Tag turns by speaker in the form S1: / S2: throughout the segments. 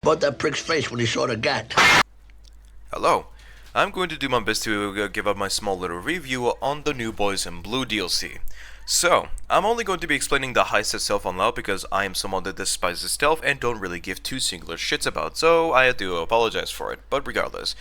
S1: About that prick's face when he saw the gat.
S2: Hello, I'm going to do my best to give up my small little review on the new Boys in Blue DLC. So, I'm only going to be explaining the heist itself on loud because I am someone that despises stealth and don't really give two singular shits about, so I do apologize for it, but regardless.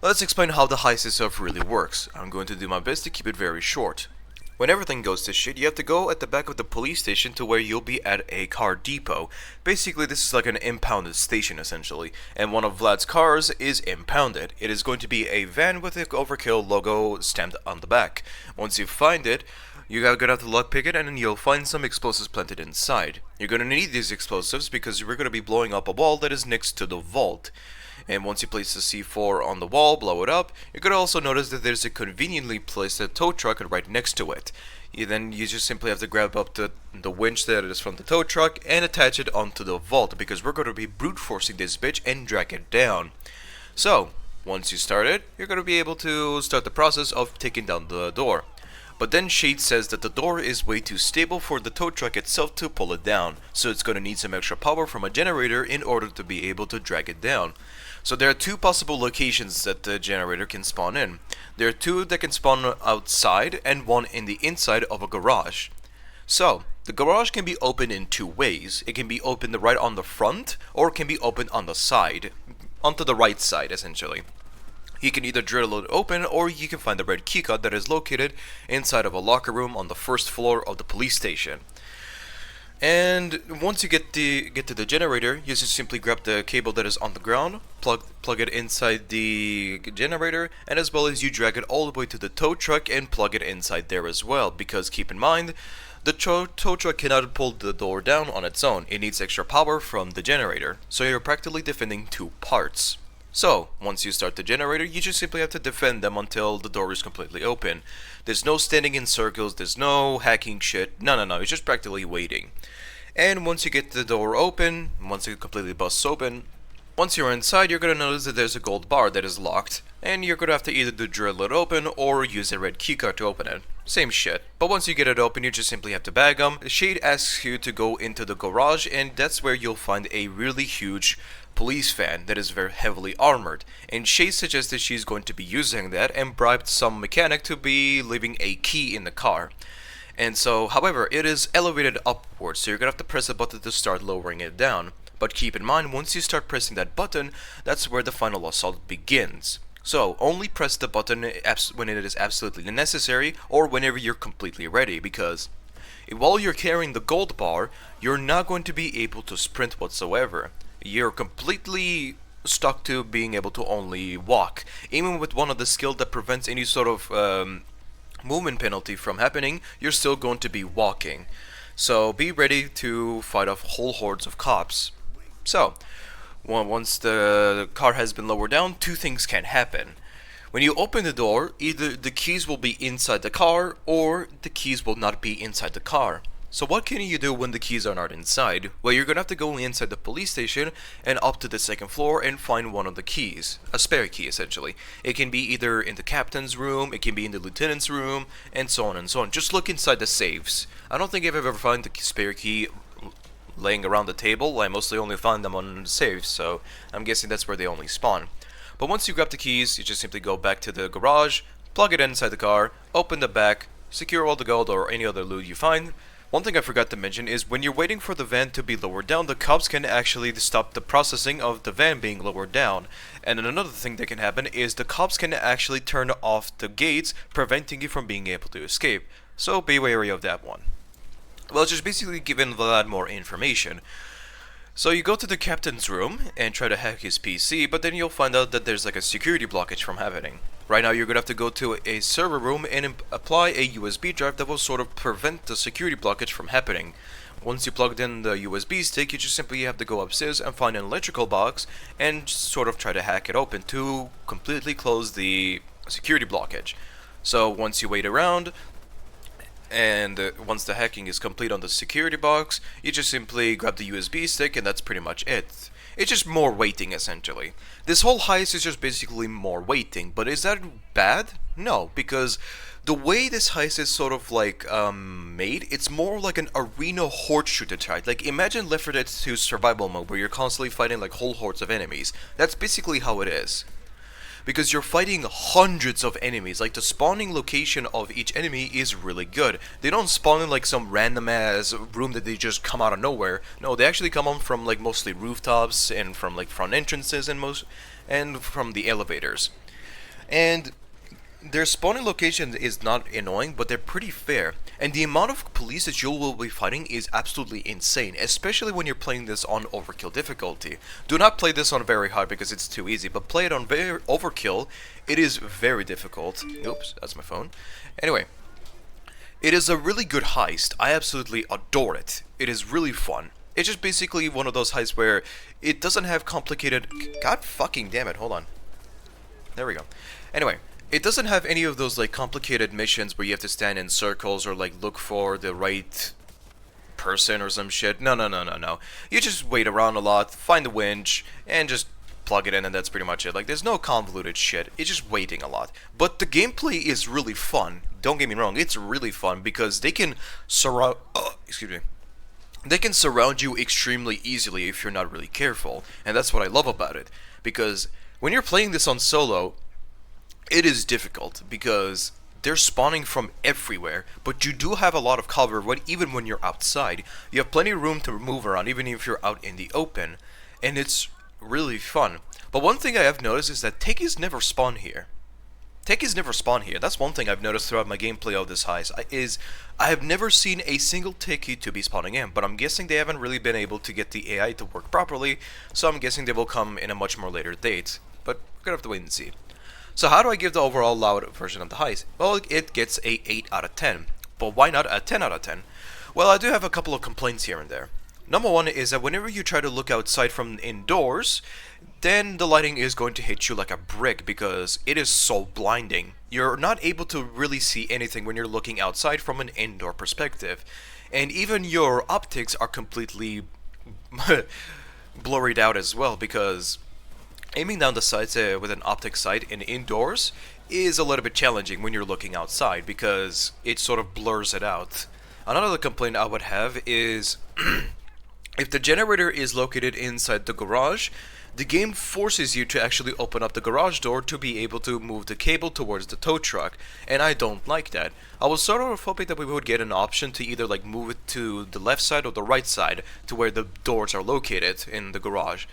S2: Let's explain how the heist itself really works. I'm going to do my best to keep it very short. When everything goes to shit, you have to go at the back of the police station to where you'll be at a car depot. Basically, this is like an impounded station, essentially, and one of Vlad's cars is impounded. It is going to be a van with the Overkill logo stamped on the back. Once you find it, you're gonna have to lockpick it, and then you'll find some explosives planted inside. You're gonna need these explosives because we're gonna be blowing up a wall that is next to the vault. And once you place the C4 on the wall, blow it up, you're gonna also notice that there's a conveniently placed tow truck right next to it. Then you just simply have to grab up the winch that is from the tow truck and attach it onto the vault, because we're gonna be brute forcing this bitch and drag it down. So, once you start it, you're gonna be able to start the process of taking down the door. But then Shade says that the door is way too stable for the tow truck itself to pull it down, so it's gonna need some extra power from a generator in order to be able to drag it down. So there are two possible locations that the generator can spawn in. There are two that can spawn outside and one in the inside of a garage. So, the garage can be opened in two ways. It can be opened right on the front, or it can be opened on the side, onto the right side essentially. You can either drill it open, or you can find the red keycard that is located inside of a locker room on the first floor of the police station. And once you get to the generator, you just simply grab the cable that is on the ground, plug it inside the generator, and as well as you drag it all the way to the tow truck and plug it inside there as well, because keep in mind, the tow truck cannot pull the door down on its own. It needs extra power from the generator, so you're practically defending two parts. So, once you start the generator, you just simply have to defend them until the door is completely open. There's no standing in circles, there's no hacking shit, no, it's just practically waiting. And once you get the door open, once it completely busts open, once you're inside, you're gonna notice that there's a gold bar that is locked, and you're gonna have to either drill it open or use a red keycard to open it. Same shit. But once you get it open, you just simply have to bag them. Shade asks you to go into the garage, and that's where you'll find a really huge police van that is very heavily armored, and Shade suggested she's going to be using that and bribed some mechanic to be leaving a key in the car. And so, however, it is elevated upwards, so you're gonna have to press a button to start lowering it down. But keep in mind, once you start pressing that button, that's where the final assault begins. So, only press the button when it is absolutely necessary, or whenever you're completely ready, because while you're carrying the gold bar, you're not going to be able to sprint whatsoever. You're completely stuck to being able to only walk. Even with one of the skills that prevents any sort of movement penalty from happening, you're still going to be walking. So be ready to fight off whole hordes of cops. So, once the car has been lowered down, two things can happen. When you open the door, either the keys will be inside the car, or the keys will not be inside the car. So what can you do when the keys are not inside? Well, you're gonna have to go inside the police station and up to the second floor and find one of the keys. A spare key, essentially. It can be either in the captain's room, it can be in the lieutenant's room, and so on and so on. Just look inside the safes. I don't think I've ever found the spare key laying around the table. I mostly only find them on the safes, so I'm guessing that's where they only spawn. But once you grab the keys, you just simply go back to the garage, plug it inside the car, open the back, secure all the gold or any other loot you find. One thing I forgot to mention is when you're waiting for the van to be lowered down, the cops can actually stop the processing of the van being lowered down. And then another thing that can happen is the cops can actually turn off the gates, preventing you from being able to escape. So be wary of that one. Well, just basically giving Vlad more information. So you go to the captain's room and try to hack his PC, but then you'll find out that there's like a security blockage from happening. Right now you're gonna have to go to a server room and apply a USB drive that will sort of prevent the security blockage from happening. Once you plugged in the USB stick, you just simply have to go upstairs and find an electrical box and sort of try to hack it open to completely close the security blockage. So once you wait around, and once the hacking is complete on the security box, you just simply grab the USB stick and that's pretty much it. It's just more waiting, essentially. This whole heist is just basically more waiting, but is that bad? No, because the way this heist is sort of like made, it's more like an arena horde shooter type. Like imagine Left 4 Dead 2 survival mode where you're constantly fighting like whole hordes of enemies. That's basically how it is. Because you're fighting hundreds of enemies. Like the spawning location of each enemy is really good. They don't spawn in like some random ass room that they just come out of nowhere. No, they actually come on from like mostly rooftops and from like front entrances and from the elevators. And their spawning location is not annoying, but they're pretty fair. And the amount of police that you will be fighting is absolutely insane, especially when you're playing this on overkill difficulty. Do not play this on very hard because it's too easy, but play it on very overkill. It is very difficult. Oops, that's my phone. Anyway, it is a really good heist. I absolutely adore it. It is really fun. It's just basically one of those heists where it doesn't have complicated... God fucking damn it, hold on. There we go. Anyway, it doesn't have any of those like complicated missions where you have to stand in circles or like look for the right person or some shit. No. You just wait around a lot, find the winch, and just plug it in, and that's pretty much it. Like there's no convoluted shit. It's just waiting a lot. But the gameplay is really fun. Don't get me wrong, it's really fun because they can surround They can surround you extremely easily if you're not really careful. And that's what I love about it. Because when you're playing this on solo, it is difficult because they're spawning from everywhere, but you do have a lot of cover even when you're outside. You have plenty of room to move around even if you're out in the open, and it's really fun. But one thing I have noticed is that Techies never spawn here. Techies never spawn here. That's one thing I've noticed throughout my gameplay of this heist, I have never seen a single Techie to be spawning in, but I'm guessing they haven't really been able to get the AI to work properly, so I'm guessing they will come in a much more later date. But we're gonna have to wait and see. So how do I give the overall loud version of the heist? Well, it gets a 8 out of 10. But why not a 10 out of 10? Well, I do have a couple of complaints here and there. Number one is that whenever you try to look outside from indoors, then the lighting is going to hit you like a brick because it is so blinding. You're not able to really see anything when you're looking outside from an indoor perspective. And even your optics are completely blurred out as well because aiming down the sights with an optic sight in indoors is a little bit challenging when you're looking outside because it sort of blurs it out. Another complaint I would have is if the generator is located inside the garage, the game forces you to actually open up the garage door to be able to move the cable towards the tow truck, and I don't like that. I was sort of hoping that we would get an option to either like move it to the left side or the right side to where the doors are located in the garage.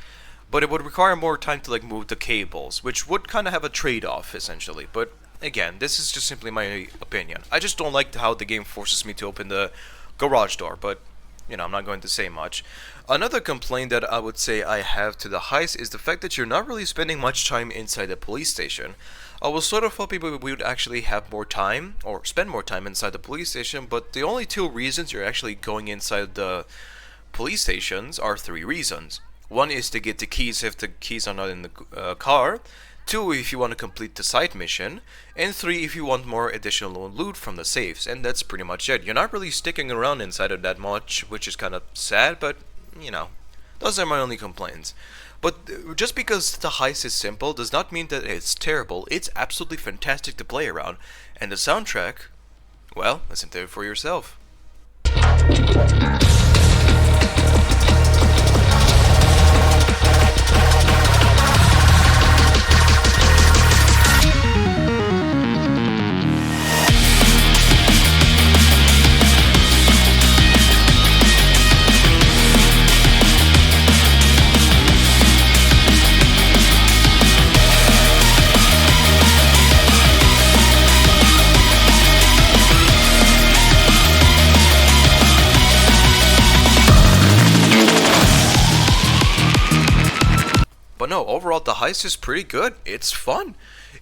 S2: But it would require more time to like move the cables, which would kind of have a trade-off essentially. But again, this is just simply my opinion. I just don't like how the game forces me to open the garage door, but you know, I'm not going to say much. Another complaint that I would say I have to the heist is the fact that you're not really spending much time inside the police station. I was sort of hoping we would actually have more time, or spend more time inside the police station, but the only two reasons you're actually going inside the police stations are 3 reasons. One is to get the keys if the keys are not in the car, 2 if you want to complete the side mission, and 3 if you want more additional loot from the safes, and that's pretty much it. You're not really sticking around inside of that much, which is kind of sad, but you know, those are my only complaints. But just because the heist is simple does not mean that it's terrible. It's absolutely fantastic to play around, and the soundtrack, well, listen to it for yourself. But no, overall the heist is pretty good. It's fun.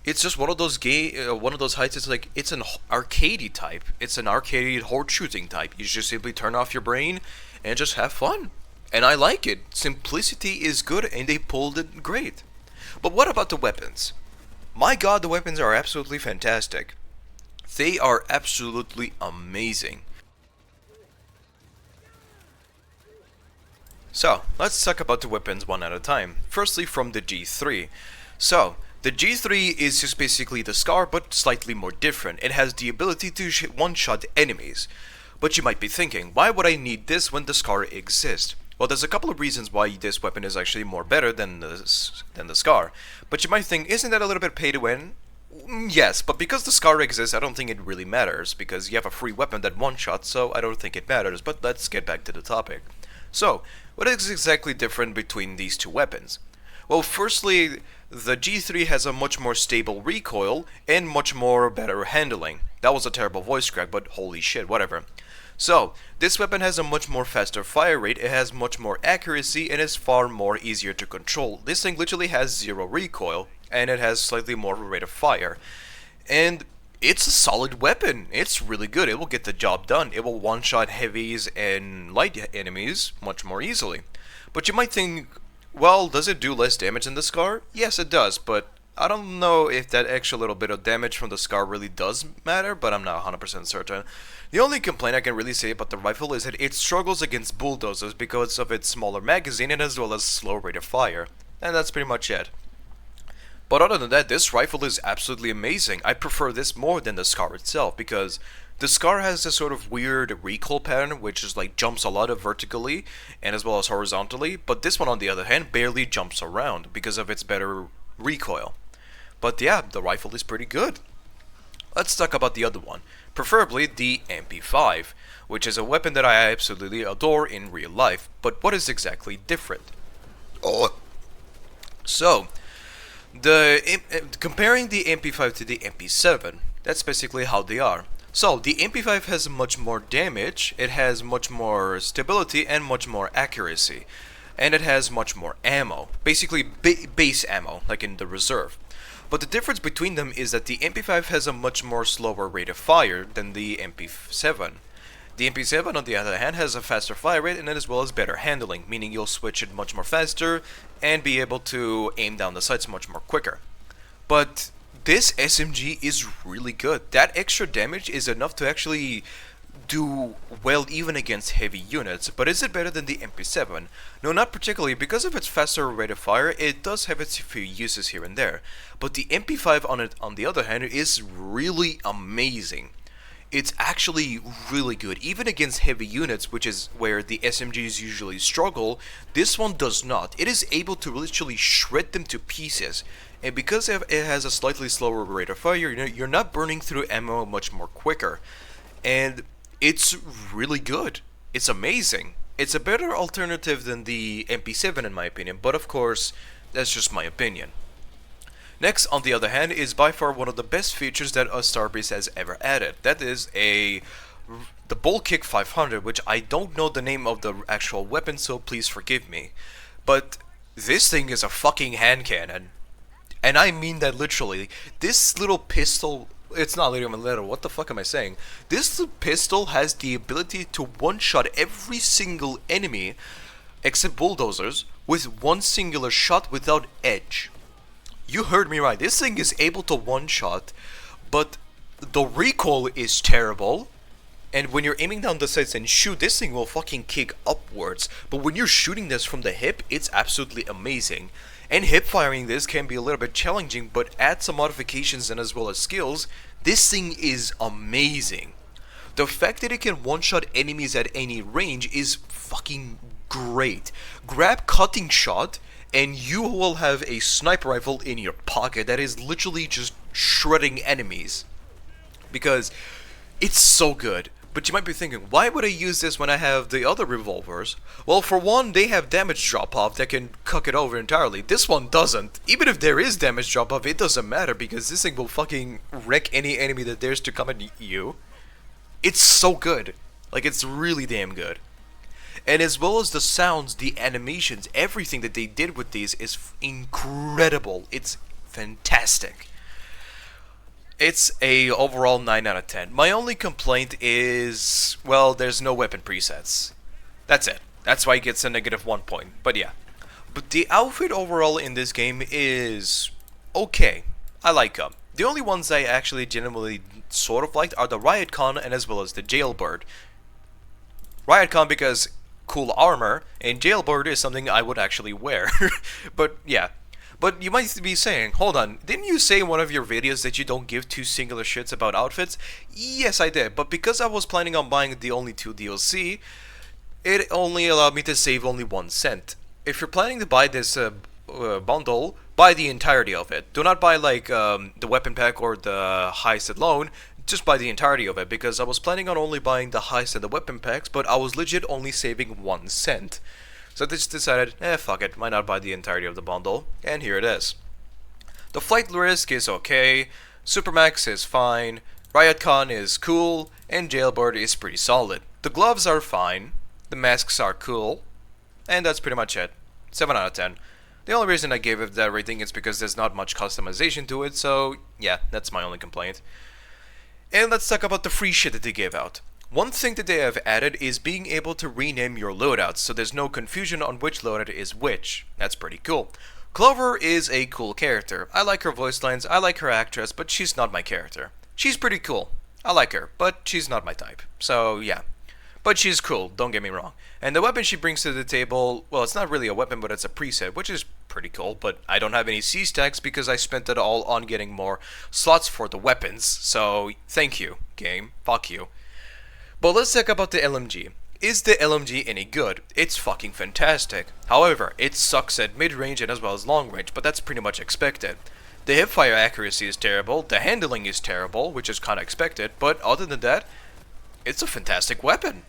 S2: It's just one of those heists. It's like it's an arcadey type. It's an arcadey horde shooting type. You just simply turn off your brain and just have fun. And I like it. Simplicity is good, and they pulled it great. But what about the weapons? My God, the weapons are absolutely fantastic. They are absolutely amazing. So, let's talk about the weapons one at a time. Firstly, from the G3. So, the G3 is just basically the Scar, but slightly more different. It has the ability to one-shot enemies. But you might be thinking, why would I need this when the Scar exists? Well, there's a couple of reasons why this weapon is actually more better than the Scar. But you might think, isn't that a little bit pay to win? Yes, but because the Scar exists, I don't think it really matters, because you have a free weapon that one-shots, so I don't think it matters. But let's get back to the topic. So, what is exactly different between these two weapons? Well, firstly, the G3 has a much more stable recoil and much more better handling. That was a terrible voice crack, but holy shit, whatever. So, this weapon has a much more faster fire rate, it has much more accuracy, and is far more easier to control. This thing literally has 0 recoil, and it has slightly more rate of fire. And it's a solid weapon. It's really good. It will get the job done. It will one-shot heavies and light enemies much more easily. But you might think, well, does it do less damage than the Scar? Yes, it does, but I don't know if that extra little bit of damage from the Scar really does matter, but I'm not 100% certain. The only complaint I can really say about the rifle is that it struggles against bulldozers because of its smaller magazine and as well as slow rate of fire. And that's pretty much it. But other than that, this rifle is absolutely amazing. I prefer this more than the Scar itself, because the Scar has this sort of weird recoil pattern, which is like jumps a lot of vertically and as well as horizontally, but this one on the other hand barely jumps around because of its better recoil. But yeah, the rifle is pretty good. Let's talk about the other one, preferably the MP5, which is a weapon that I absolutely adore in real life, but what is exactly different? So, comparing the MP5 to the MP7, that's basically how they are. So, the MP5 has much more damage, it has much more stability, and much more accuracy. And it has much more ammo. Basically, base ammo, like in the reserve. But the difference between them is that the MP5 has a much more slower rate of fire than the MP7. The MP7, on the other hand, has a faster fire rate and as well as better handling, meaning you'll switch it much more faster and be able to aim down the sights much more quicker. But this SMG is really good. That extra damage is enough to actually do well even against heavy units, but is it better than the MP7? No, not particularly. Because of its faster rate of fire, it does have its few uses here and there. But the MP5 on the other hand is really amazing. It's actually really good, even against heavy units, which is where the SMGs usually struggle. This one does not. It is able to literally shred them to pieces, and because it has a slightly slower rate of fire, you're not burning through ammo much more quicker, and it's really good. It's amazing. It's a better alternative than the MP7 in my opinion, but of course, that's just my opinion. Next, on the other hand, is by far one of the best features that a Starbase has ever added. That is the BULLKICK 500, which I don't know the name of the actual weapon, so please forgive me. But this thing is a fucking hand cannon. And I mean that literally. This little pistol, it's not little, what the fuck am I saying? This pistol has the ability to one-shot every single enemy, except bulldozers, with one singular shot without edge. You heard me right, this thing is able to one-shot, but the recoil is terrible, and when you're aiming down the sights and shoot, this thing will fucking kick upwards, but when you're shooting this from the hip, it's absolutely amazing. And hip firing this can be a little bit challenging, but add some modifications and as well as skills, this thing is amazing. The fact that it can one-shot enemies at any range is fucking great. Grab cutting shot, and you will have a sniper rifle in your pocket that is literally just shredding enemies. Because it's so good. But you might be thinking, why would I use this when I have the other revolvers? Well, for one, they have damage drop-off that can cuck it over entirely. This one doesn't. Even if there is damage drop-off, it doesn't matter because this thing will fucking wreck any enemy that dares to come at you. It's so good. Like, it's really damn good. And as well as the sounds, the animations, everything that they did with these is incredible. It's fantastic. It's a overall 9 out of 10. My only complaint is, well, there's no weapon presets. That's it. That's why it gets a -1 point. But yeah. But the outfit overall in this game is okay. I like them. The only ones I actually genuinely sort of liked are the Riot Con and as well as the Jailbird. Riot Con because cool armor, and Jailbird is something I would actually wear. But yeah. But you might be saying, hold on, didn't you say in one of your videos that you don't give two singular shits about outfits? Yes, I did, but because I was planning on buying the only 2 DLC, it only allowed me to save only 1 cent. If you're planning to buy this bundle, buy the entirety of it. Do not buy like the weapon pack or the heist alone, just buy the entirety of it, because I was planning on only buying the heist and the weapon packs, but I was legit only saving 1 cent. So I just decided, fuck it, why not buy the entirety of the bundle? And here it is. The flight risk is okay, Supermax is fine, RiotCon is cool, and Jailbird is pretty solid. The gloves are fine, the masks are cool, and that's pretty much it. 7 out of 10. The only reason I gave it that rating is because there's not much customization to it, so yeah, that's my only complaint. And let's talk about the free shit that they gave out. One thing that they have added is being able to rename your loadouts, so there's no confusion on which loadout is which. That's pretty cool. Clover is a cool character. I like her voice lines, I like her actress, but she's not my character. She's pretty cool. I like her, but she's not my type. So yeah. But she's cool, don't get me wrong. And the weapon she brings to the table, well, it's not really a weapon, but it's a preset, which is pretty cool, but I don't have any C-stacks because I spent it all on getting more slots for the weapons, so thank you, game. Fuck you. But let's talk about the LMG. Is the LMG any good? It's fucking fantastic. However, it sucks at mid-range and as well as long-range, but that's pretty much expected. The hipfire accuracy is terrible, the handling is terrible, which is kinda expected, but other than that, it's a fantastic weapon.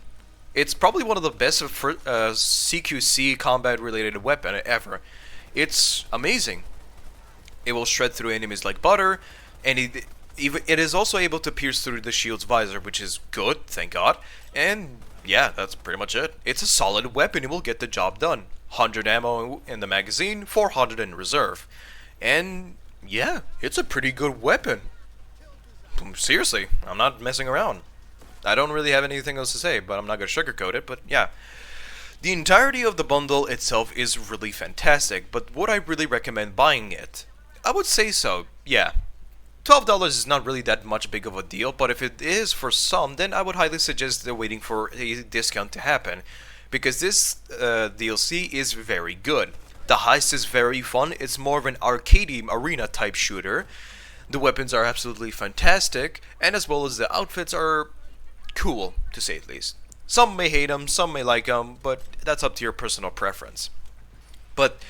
S2: It's probably one of the best CQC combat-related weapon ever. It's amazing. It will shred through enemies like butter, and it is also able to pierce through the shield's visor, which is good, thank God. And yeah, that's pretty much it. It's a solid weapon, it will get the job done. 100 ammo in the magazine, 400 in reserve. And yeah, it's a pretty good weapon. Seriously, I'm not messing around. I don't really have anything else to say, but I'm not going to sugarcoat it, but yeah. The entirety of the bundle itself is really fantastic, but would I really recommend buying it? I would say so, yeah. $12 is not really that much big of a deal, but if it is for some, then I would highly suggest waiting for a discount to happen, because this DLC is very good. The heist is very fun, it's more of an arcade arena type shooter. The weapons are absolutely fantastic, and as well as the outfits are cool, to say the least. Some may hate them, some may like them, but that's up to your personal preference. But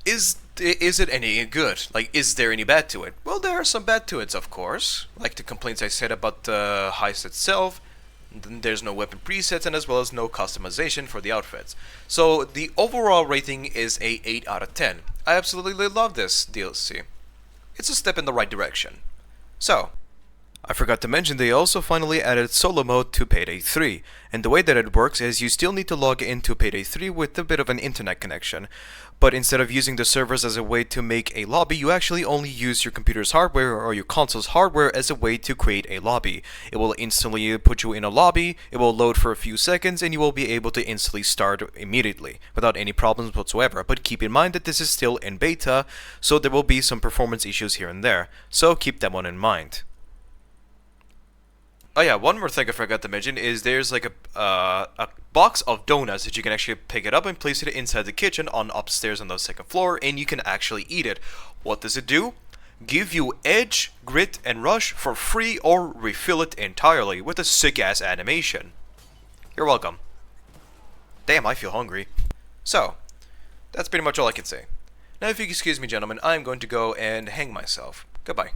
S2: is it any good? Like, is there any bad to it? Well, there are some bad to it, of course. Like the complaints I said about the heist itself. There's no weapon presets, and as well as no customization for the outfits. So the overall rating is a 8 out of 10. I absolutely love this DLC. It's a step in the right direction. So, I forgot to mention they also finally added solo mode to Payday 3, and the way that it works is you still need to log into Payday 3 with a bit of an internet connection, but instead of using the servers as a way to make a lobby, you actually only use your computer's hardware or your console's hardware as a way to create a lobby. It will instantly put you in a lobby, it will load for a few seconds, and you will be able to instantly start immediately, without any problems whatsoever. But keep in mind that this is still in beta, so there will be some performance issues here and there, so keep that one in mind. Oh yeah, one more thing I forgot to mention is there's like a box of donuts that you can actually pick it up and place it inside the kitchen on upstairs on the second floor, and you can actually eat it. What does it do? Give you edge, grit, and rush for free, or refill it entirely with a sick-ass animation. You're welcome. Damn, I feel hungry. So, that's pretty much all I can say. Now if you excuse me, gentlemen, I'm going to go and hang myself. Goodbye.